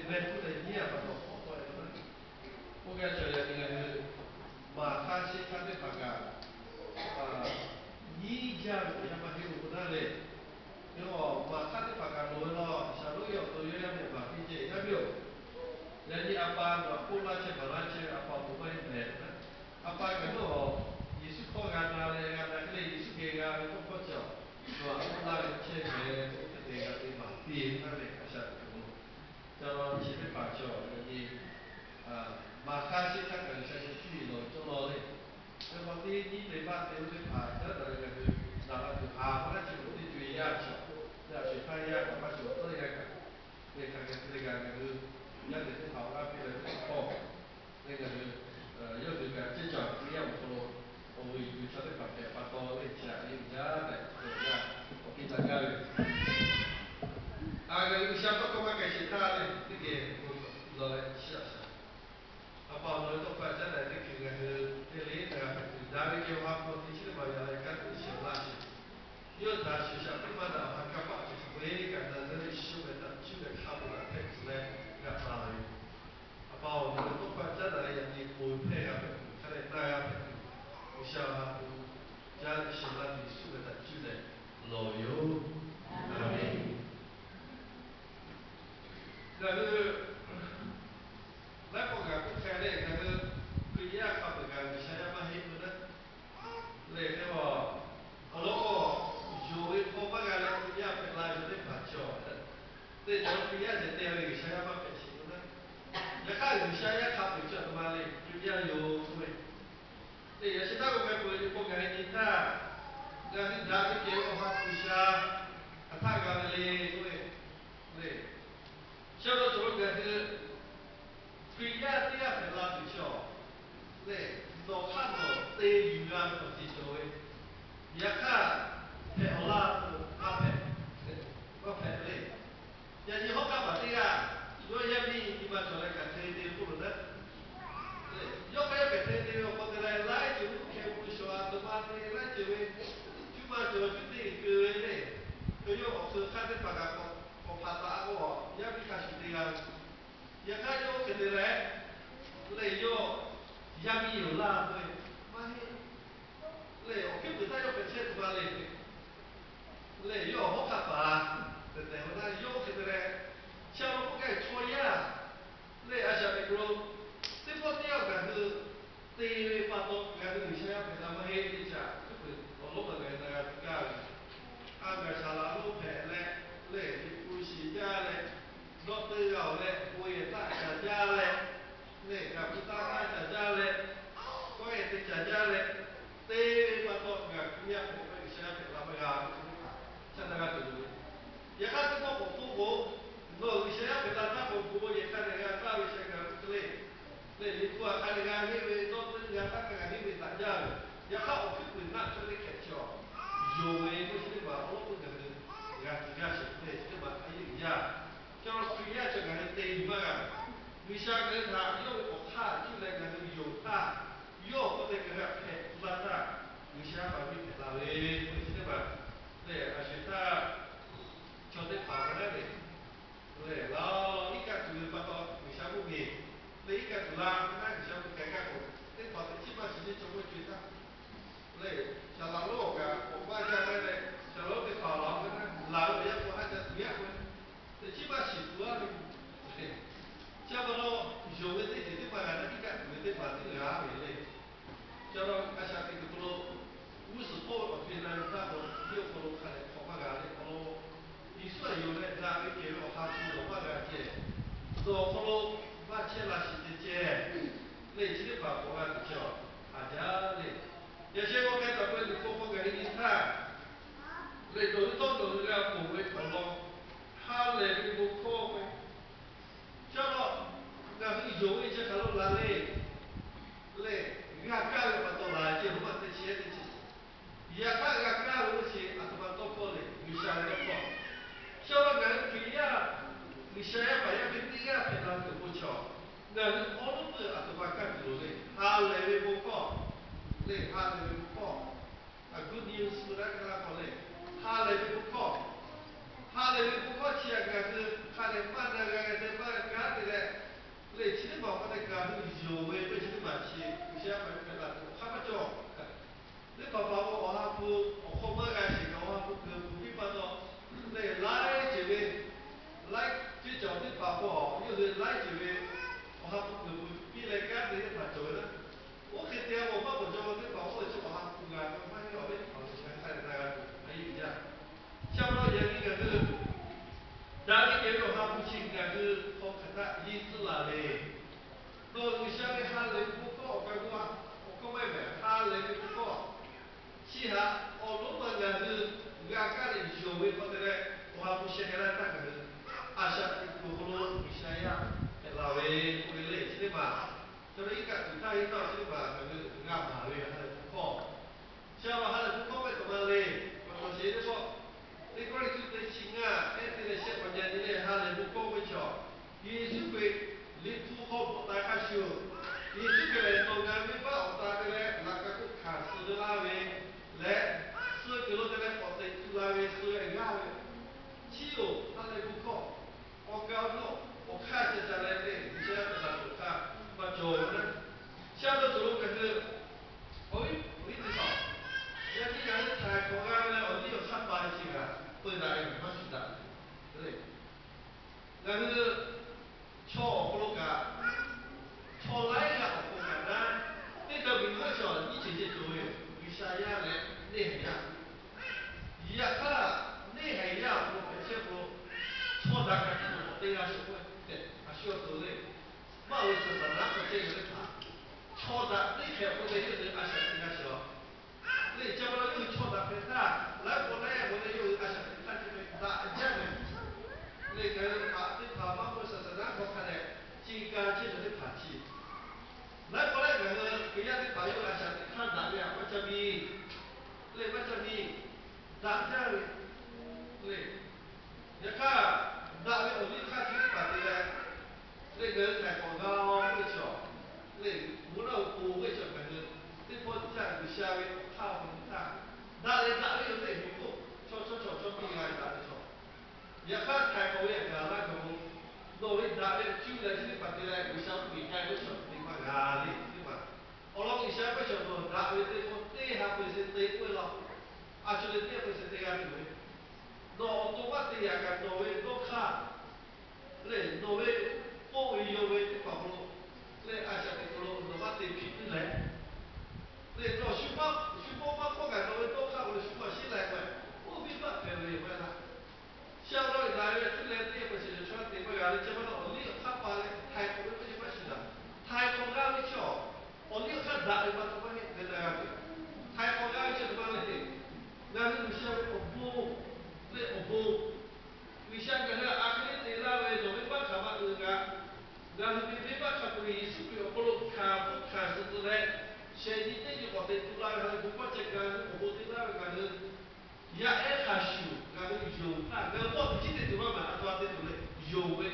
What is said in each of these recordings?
red put a year but Uga jaya dengan makasih kami pakai ni jam yang masih udah le yo makasih pakai lo selalu yo tu yo yang berbagai je ya bio jadi apa pula cepat apa bukan le apa gitu Yesus kau gana le gana le Yesus kaya itu kau jauh yo pula cepat ketika di mati nanti asal itu kalau cepat baca jadi makasih kan kalau saya cuci lo colo le kalau di tempat itu di pasar dari itu dalam itu apa sih itu cuci ya cuci ya apa sih itu ya kan mereka itu yang itu tahu apa itu kok mereka itu yang itu kan cecok dia kalau itu satu pakai patol itu cari jalan ya oke tak agar itu siapa kau pakai cerita itu ke lo siapa apa lo itu baca dari kira ini dari jawab posisi bayar kan siapa又在学校对嘛的，还干嘛？就是为干的这里修的，修的差不多，太之类，干啥的？啊，把我们都关在那里，你不配啊，看来那样的，不像啊，家里修那里修的，修的老油，阿妹，那个。แล้วก็การแค่เล่นก็คือแยกเข้าไปกันใช้มาให้มันนั้นเล่นแค่ว่าแล้วก็อยู่พอมากันแล้วแยกเป็นลายจะได้ผ่านจอแต่จะแยกจะเตะอะไรใช้มาเป็นสิ่งนั้นอยากให้อยู่ใช้เข้าไปจอดมาเลยแยกอยู่ด้วยแต่อยากใช้ตั้งแต่เปิดพวกงานนี้ถ้างานที่ได้เกี่ยวกับผู้ชายถ้างานเลยด้วยเลยเชื่อว่าจุดนี้คือ 第二份拉对象，嘞，老看到对鱼啊，不是做的，也看配好拉不阿配，我配嘞，也是好干嘛的啊？如果也比你们做那个对对不如的，嘞，要不要给对对我过来就看不说啊，都把对来就为，就嘛做就对个嘞，ก็ยกคือข้าได้ประกาศของภาษาก็ยังมีการสุดยอดยังข้าโยกกันเลย lei io già mi io là ma lei ho che per taglio per cento ma lei io ho capito perché ora io che per c'è un po' che choya lei ha già detto se poteva che te fatto che tu dicevi per la mahé già ho lo per la gara anche se la lo per le di pubblicità le notte le poi già le 那个不大干在家嘞，我也在家嘞，对把多个不要陪伴一下陪他们啊，现在个就是，也看这个我父母，我有些要陪他他我父母也看那个大卫些个之类，那你说看那个因为都是人家那个因为打架的，也看我屁股那出来开窍，有诶，不是吧？我不可能，人家是对，这么还有一样，叫谁呀？这个还对嘛个？วิชาการทางโยกออกท่าที่แรงงานโยกท่าโยกก็ได้กระเพาะลาท่าวิชาการวิทยาเลยไม่ใช่แบบเนี่ยอาชีพท่าชอบได้ผ่านได้เลยเลยแล้วอีกการถือปะตอวิชาบุกีเลยอีกการถือลาไม่วิชาบุกแก่กันได้ผ่านที่ชิมาชิจิจงไว้จุดท่าเลยชาวโลกอะผมว่าจะได้เลยชาวโลกได้ข่าวร้องกันนะลาวเนี่ยผมอาจจะเสียคนแต่ชิมาชิตัวเลย Cavolo, giovedì ti pagano di cazzo, ti fatti le ave, Cavolo, lasciate che quello, uso poco finalizzato, io quello che ho magari, quello, i suoi io le dà che ho fatto, magari, dopo, ma c'è la città, lei ci fa buona di ciò, a già lei. E se non è da quello che può che iniziare, le do il tono di la come, quello, Hallelujah, 叫到那是有一些可能来嘞，你看干了嘛都来，就他妈的钱的钱，也看看干了些，啊他妈都过嘞，你想都过，叫到俺给呀，你想要把呀给你呀陪他给不巧，那是all of the 啊他妈干不嘞，他来的不过，嘞他来的不过，啊 good news 不然跟他说嘞，他来的不过。他的不过去啊，个是他的办那个在办干的西之哪里？那你下面哈雷不够，我讲咩名？哈雷不够。是哈，我们是家的有为或者嘞，我还不晓得嘞，那个阿下的古罗米西亚，老为古类，是的嘛？就是一个古代一道是的嘛？就是阿马为哈雷不够，像我哈雷不够为什么嘞？我写的说，你讲你就对亲啊，哎，这个小朋友你嘞哈雷不够为叫，耶稣会你不好不大卡修，耶稣会来弄个没把我大的嘞，那个古卡斯的拉为。来，四个罗在来跑在出来为四个亚为，只有他来不靠，我告诉我看着下来的，你现在在哪里看？我走呢，下到走路可是，我一直找，人家人太高干了，我有看法的啊，不然也不是的，对不对？但是，错不路干，错来个好不简单，那个民国小你姐姐作为，为啥样嘞？那样。一看内海样不而且不错的感觉不对啊，是不对，还需要走嘞。嘛为是什么？不这个他错的内海或者有人阿想人家小，那叫不到又错的很大，来过来或者又阿想看这个大这样的，那个爬对爬嘛不是是然后看来金刚接着的爬起，来过来那个不要的爬又阿想看哪样，我这边，那我这边。打架的，对，你看，打的我们看这个把这个，那个在广告会少，那无论不会少，反正这波在不下面看不看，打的有这一步，说不应该打的错，你看台风也干那个不，那位打的就在这里把这个不想比开不少，你看压力对吧？我老你想不想说打的这波这还不是这波了？啊，就是这不是这样子的。no otomatis akan nowe dokha le nowe po yowe ti pablo le asha ti kolo otomatis pitu le le no shupa ma ko ga nowe dokha o shupa shi lai wa o bi ba pe we wa la xiao lo da le tu le ti ko shi chuan ti ko ya le che ba lo li kha pa le thai ko ko shi ba shi da thai ko ga le cho o li kha da le ba to ba he de da ga thai ko ga che ba le na lu xiao o bu le o bu 为啥个那阿克里拉为做没办法嘛？那个，然后没办法可以是不要不如看不看是之类，现在这就话在出来了，不管这个我们那个个也爱看书，然后有看，然后我今天怎么嘛？抓的出来有的，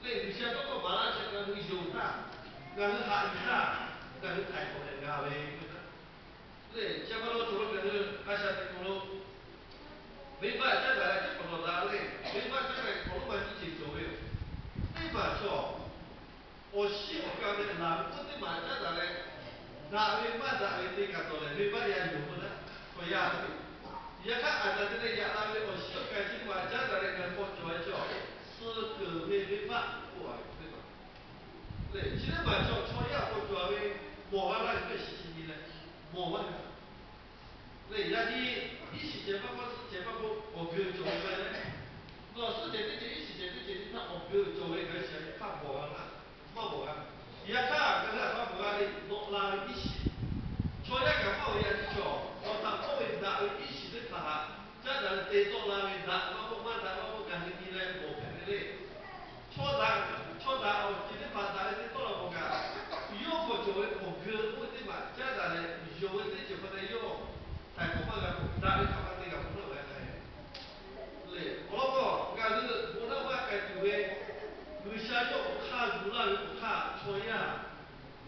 那有些包括马拉松然后有看，然后还看，然后太过来个呗，对，像把我做了个是阿啥的做了。没办法，再来就跑到哪里？没办法，再来跑到哪里去做的？没办法，我希望讲的哪不得买再来，哪没办哪没得干多嘞？没办也有不呢？可以啊，也看俺那这个也那个，我希望赶紧买再来个我做一做，是个没办，不啊，对吧？对，现在买做创业我做的，我完了一个事情呢，我完了。对，人家一起解放过是解放过，我给作为呢，老师解决一起解决，那我给作为个谁看我啊，看我啊，也看跟他看我啊的落拉一起，创业干嘛也是叫，我他作为打一起的他，这人得做拉为打，我不打我不干的你来我肯定嘞，错打我今天把打的做了我干，有个作为我哥我对吧，这人呢有的就不能用。太空嘛个，哪里他妈这个不能来太，对，我老讲，俺是我那话该做的，为啥要不看住了又不看错呀？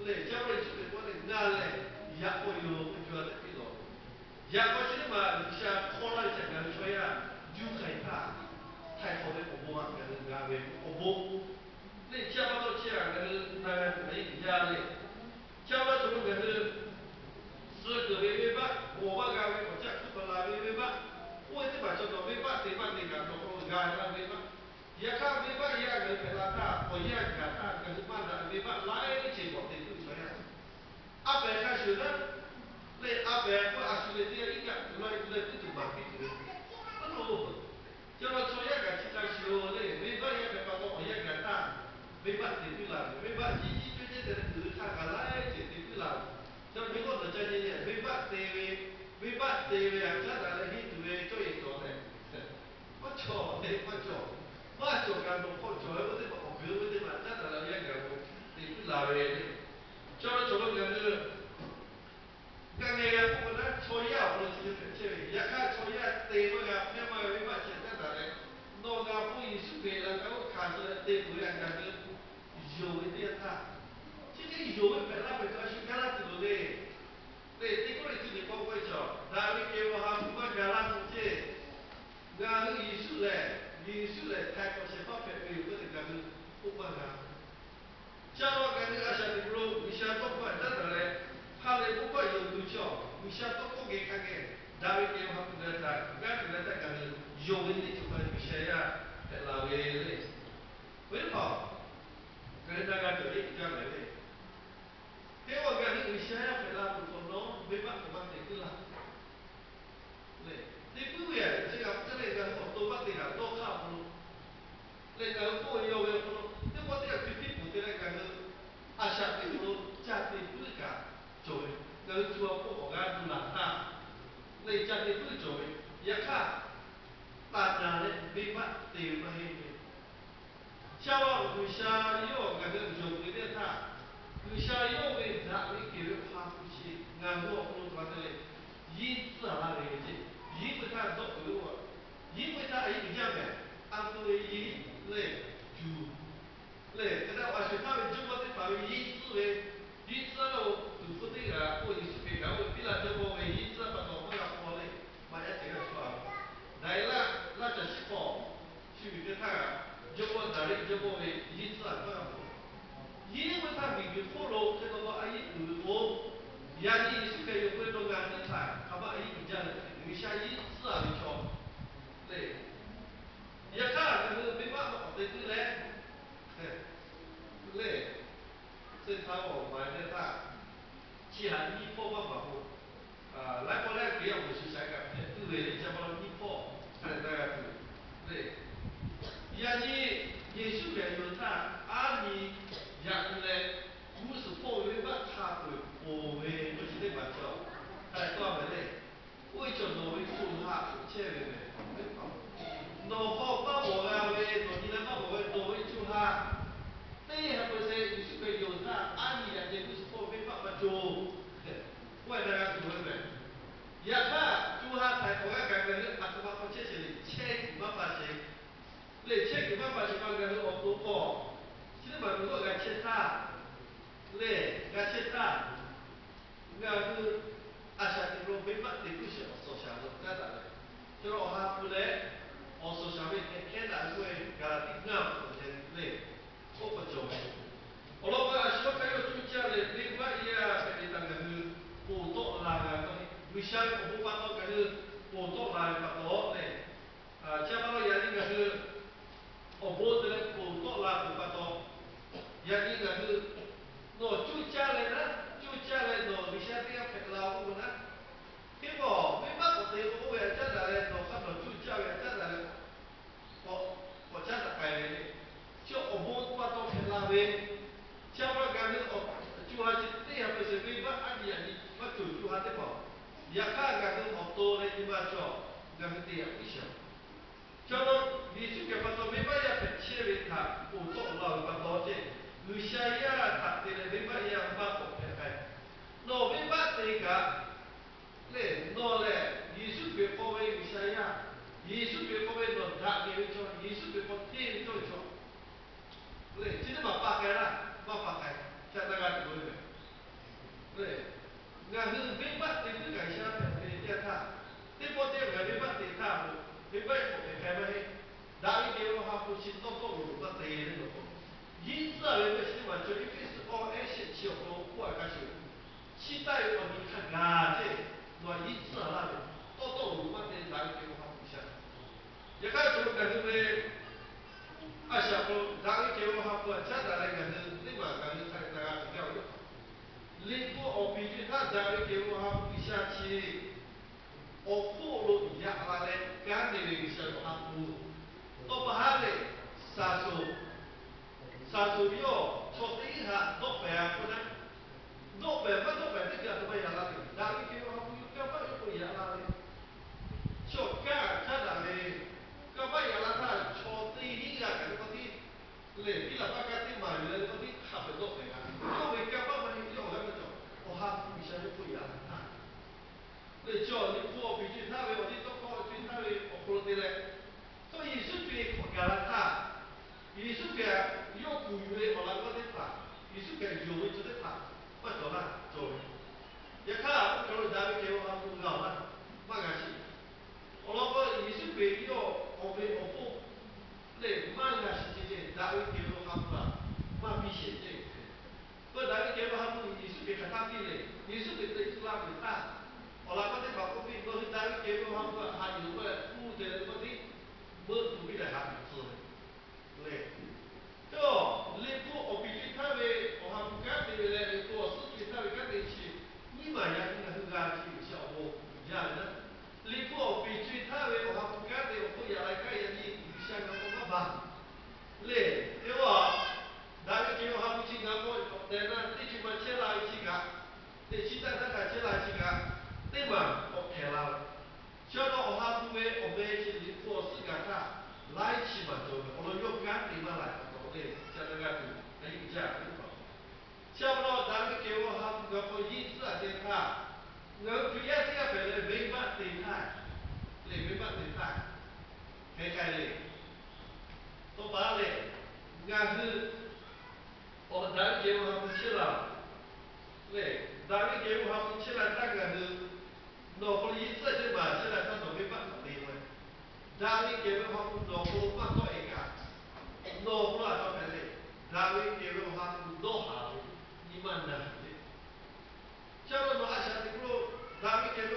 对，将来就得我的俺嘞，也不有不觉得这个，也不是嘛，你像考了这个错呀，就害怕，太空的不嘛，俺是俺的不，那讲到这样，俺是那个没家的，讲到这个俺是。是个没办，我把个我家出不来没办，我这把叫做没办，对办那个做不干那没办，也看没办也个给他干，我也给他干，可是办的没办，来的结果得对什样？阿伯开始呢，那阿伯或阿叔的这一个，来不就麻痹的，那么，叫他做一个去干修的，没办也给他做，我也给他干。没办法对啦，没办法，最近的他个来就对啦，就美国的这些没办法没办法啊，这哪来去对做一做呢？我错，我错，我做干部，我做我得我表我得嘛，这哪来样个我对啦呗？叫他做那个。刚才个不能抽烟，我就是这，也看抽烟对那个别么没法现在的嘞，那个不艺术别人，我看出来对不然个有一点他，这个有本来本来是干啥子嘞？对，这个人就是光会叫，那你给我还不管干啥子这，那个艺术嘞，泰国是方便没有个那个不管啊。假如讲你阿啥子路，你想多管真的嘞，他嘞不管有多少，你想多过给看看，大卫给我不能在，干不能在讲的，有问题就把你写呀，拉回来，为跑，跟大家这里讲来的，给我讲你写呀，拉不通咯，没办法得个啦，嘞，你不会啊，这个多把地啦，多卡不？那个过要不要说，那我这个具体不的那个，阿下这个家庭不是干，做的，那个做不好干不难打，那家庭不是做的，也看，大家呢没法对不起的，像我为啥要那个做的点他，为啥要为啥你给了他不起，俺我不能说的，因此啊那个的，因为他做不了，因为他一个讲的，俺不会因来就。嘞，现在我学他们中国的法律因子嘞，因子咯，政府对个，我艺术别个，我比那中国为因子把我们个过嘞，马上这个说，来了，那就是说，去给他，中国哪里中国为因子啊，不要过，因为他明明错了，这个我阿姨对我，人家艺术可以会弄个正常，他们阿姨比较留下因子啊，你说，对，也看就是没办法，对对嘞。累，正常我买的大，既然一破万把户，来过来不要我是香港的，对不对？先把一破，看大家子，对，呀你也是没有他，你养来不是破为把他会破为不是那把叫，还多没嘞，为叫挪为做他，切为没，没搞，挪好把我啊为，挪你那把我为挪为做他。这还不是你是个有他，你两件不是破没办法做，我大家做对不对？也看做下才我要讲的，他他妈不切切的，切不办法切，对，切不办法切，刚刚是我多过，现在嘛如果该切他，对，该切他，那个下这个没办法，不是我所想的，在哪里？就是我还不来，我所想的看哪会，给他定啊，对。我不做。我老板希望看有主家的，另外一样在那个是波多拉个东西，为啥我不把到个是波多拉把多嘞？加上了也那个是，我波的波多拉不把多，也那个是，那主家的呢，主家的那为啥这样拍老虎呢？结果没办法，对我也在那嘞，那看到主家也在那嘞，我家的改的。叫我们把东西拉回，叫我干的哦，就还是这样不是为把阿弟阿弟把做就还得跑，也看干的好多的你把叫，干的这样不行。叫我你就给把东没把也分切为他，不做老把多的，有些呀他的没把也把不分开，那没把这个。嘞，那嘞，艺术别方面有些呀，艺术别方面弄他给一种，艺术别方面一种一种。对，今天把八开了，把八开，像大家怎么的？对，俺是没办法，不敢想的电塔，这波电我没办法电塔，没办法开不开，哪里给我哈不去到道路把对那个，因此啊，有个新闻就一开始哦，哎，先起我过来开始，期待我你看啊这，我因此啊那的，到道路把对哪里给我哈不下，也看出感觉没。小不，哪个给我哈不？家长来讲是，立马讲是大家比较有。你不学比句，他哪个给我哈不下去？我破路一样拉嘞，干的那个小哈不，都不哈嘞，杀手， Sasurio, Chotiha, Doper, Doper, ma Doper ti chiama mai alla fine, da che ho avuto capire poi alla fine. Ciò che cada le capire alla fine, Chotiha, che poi le chi la paga ti mai, le poi capo Doper. Io mi capo ma io la vedo, ho fatto mi sa poi alla fine. Le ciò li può visitare, ho detto può visitare o quello di lei. 所以是给国家的他，也是给要雇员我那个的他，也是给有位置的他，不做啦，做。也看不可能咱们给我他不搞啦，嘛个是。我那个也是给要我们我不，那嘛个是这些，咱们给我他不啦，嘛比现在。不，咱们给我他不，也是给他比嘞，也是给这拉给他。我那个的搞不比，都是咱们给我他不，还有个负责的问题。มื่อถูกวิธีหาส่วนเลยก็เรียกพวกอภิจิตท่าเวอหามุกัดเวลาเรียกตัวสุจิตท่าเวกัดเดชินี่มาอย่างนี้คือการที่ชาวโบอย่างนั้นเรียกพวกอภิจิตท่าเวอหามุกัดเดอพวกอย่างไรก็อย่างนี้ดิฉันก็ต้องมาเลยเดี๋ยวว่าได้เกี่ยวกับผู้ชิงกับพวกแต่นั้นที่ชิมันเชื่อลายชิงกับที่ชิดนั้นการเชื่อลายชิงกับที่มันโอเคแล้วเชื่อเราหาผู้เวอเวชิลิพวกสิ่งกันท่าไล่ชิมันโจมเรายกการตีมาไล่ตัวเองจะได้กันดูไอ้ยิ่งจ้าหรือเปล่าเชื่อเราได้เกี่ยวกับหาผู้กับพวกยิ่งสัตย์ท่าเงินพิจารณาไปเลยไม่บัดตีท่าเลยไม่บัดตีท่าใครๆเลยตัวบ้าเลยงานคือ我们咱节目还不去了，对，咱们节目还不去了，那个是，脑壳里一直就嘛，现在他都没办法理会。咱们节目还不脑壳放多一个，脑壳那上面的，咱们节目还不脑下的，你们呢？像我们阿想的，咱们节目